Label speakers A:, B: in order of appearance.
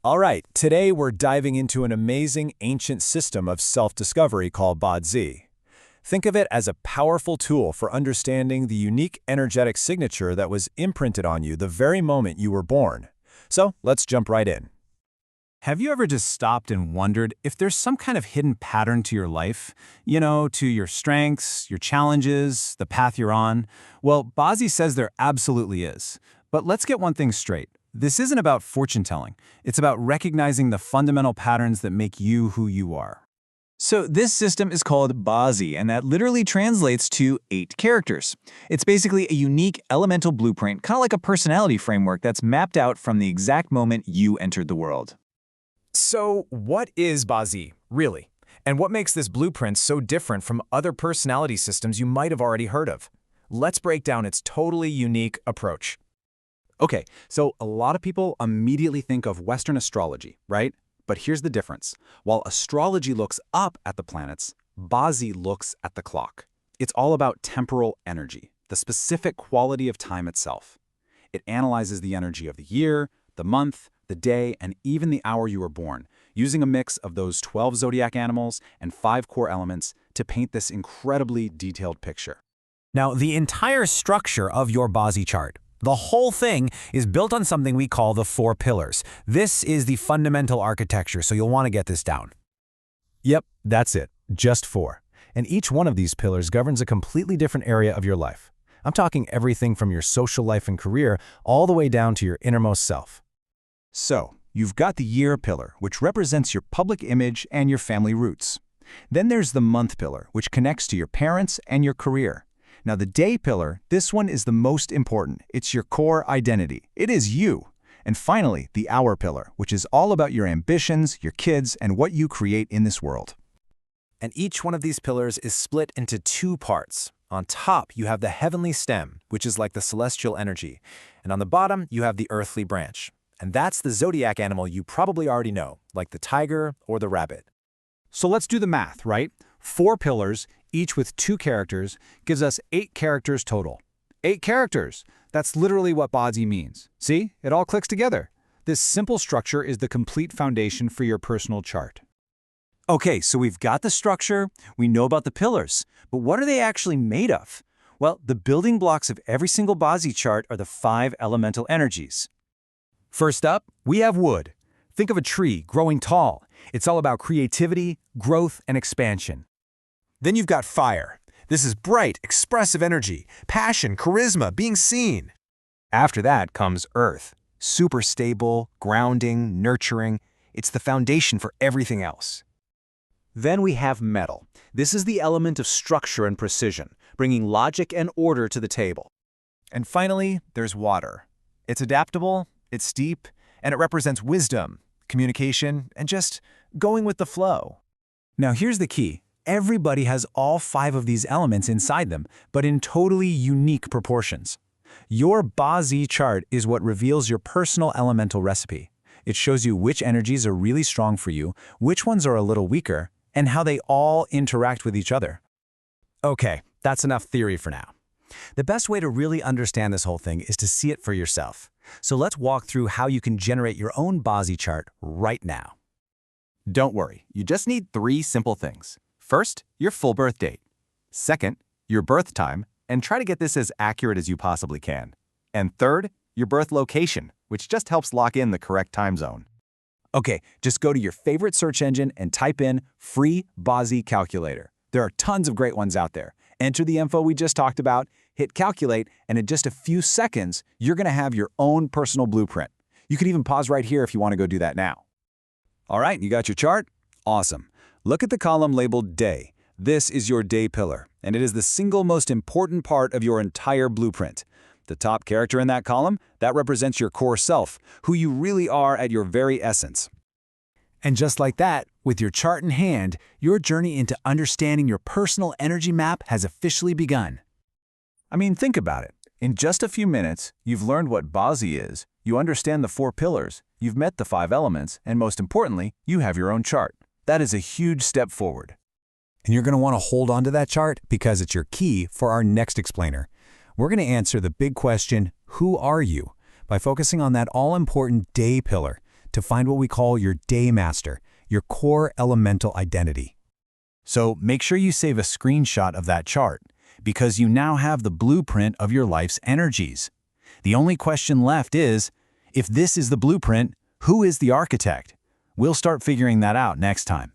A: All right, today we're diving into an amazing ancient system of self-discovery called BaZi. Think of it as a powerful tool for understanding the unique energetic signature that was imprinted on you the very moment you were born. So let's jump right in. Have you ever just stopped and wondered if there's some kind of hidden pattern to your life? To your strengths, your challenges, the path you're on? Well, BaZi says there absolutely is. But let's get one thing straight. This isn't about fortune-telling. It's about recognizing the fundamental patterns that make you who you are. So this system is called BaZi, and that literally translates to 8 characters. It's basically a unique elemental blueprint, kind of like a personality framework that's mapped out from the exact moment you entered the world.
B: So what is BaZi, really? And what makes this blueprint so different from other personality systems you might have already heard of? Let's break down its totally unique approach.
C: Okay, so a lot of people immediately think of Western astrology, right? But here's the difference. While astrology looks up at the planets, BaZi looks at the clock. It's all about temporal energy, the specific quality of time itself. It analyzes the energy of the year, the month, the day, and even the hour you were born, using a mix of those 12 zodiac animals and 5 core elements to paint this incredibly detailed picture.
D: Now, the entire structure of your BaZi chart, the whole thing, is built on something we call the 4 pillars. This is the fundamental architecture, so you'll want to get this down.
A: Yep, that's it, just 4. And each one of these pillars governs a completely different area of your life. I'm talking everything from your social life and career all the way down to your innermost self.
C: So, you've got the year pillar, which represents your public image and your family roots. Then there's the month pillar, which connects to your parents and your career. Now the day pillar, this one is the most important. It's your core identity. It is you. And finally, the hour pillar, which is all about your ambitions, your kids, and what you create in this world.
B: And each one of these pillars is split into 2 parts. On top, you have the heavenly stem, which is like the celestial energy. And on the bottom, you have the earthly branch. And that's the zodiac animal you probably already know, like the tiger or the rabbit.
C: So let's do the math, right? 4 pillars, each with 2 characters, gives us 8 characters total. 8 characters! That's literally what BaZi means. See? It all clicks together. This simple structure is the complete foundation for your personal chart.
D: Okay, so we've got the structure, we know about the pillars, but what are they actually made of? Well, the building blocks of every single BaZi chart are the 5 elemental energies. First up, we have wood. Think of a tree growing tall. It's all about creativity, growth, and expansion.
B: Then you've got fire. This is bright, expressive energy, passion, charisma, being seen. After that comes earth. Super stable, grounding, nurturing. It's the foundation for everything else.
D: Then we have metal. This is the element of structure and precision, bringing logic and order to the table.
B: And finally, there's water. It's adaptable, it's deep, and it represents wisdom, communication, and just going with the flow.
D: Now here's the key. Everybody has all 5 of these elements inside them, but in totally unique proportions. Your BaZi chart is what reveals your personal elemental recipe. It shows you which energies are really strong for you, which ones are a little weaker, and how they all interact with each other. Okay, that's enough theory for now. The best way to really understand this whole thing is to see it for yourself. So let's walk through how you can generate your own BaZi chart right now.
C: Don't worry, you just need 3 simple things. First, your full birth date. Second, your birth time, and try to get this as accurate as you possibly can. And third, your birth location, which just helps lock in the correct time zone.
D: Okay, just go to your favorite search engine and type in free BaZi calculator. There are tons of great ones out there. Enter the info we just talked about, hit calculate, and in just a few seconds, you're going to have your own personal blueprint. You can even pause right here if you want to go do that now. All right, you got your chart? Awesome. Look at the column labeled Day. This is your day pillar, and it is the single most important part of your entire blueprint. The top character in that column, that represents your core self, who you really are at your very essence. And just like that, with your chart in hand, your journey into understanding your personal energy map has officially begun. I mean, think about it. In just a few minutes, you've learned what BaZi is, you understand the 4 pillars, you've met the 5 elements, and most importantly, you have your own chart. That is a huge step forward. And you're going to want to hold on to that chart because it's your key for our next explainer. We're going to answer the big question, who are you? By focusing on that all-important day pillar.
A: to find what we call your day master, your core elemental identity.
B: So make sure you save a screenshot of that chart, because you now have the blueprint of your life's energies. The only question left is, if this is the blueprint, who is the architect? We'll start figuring that out next time.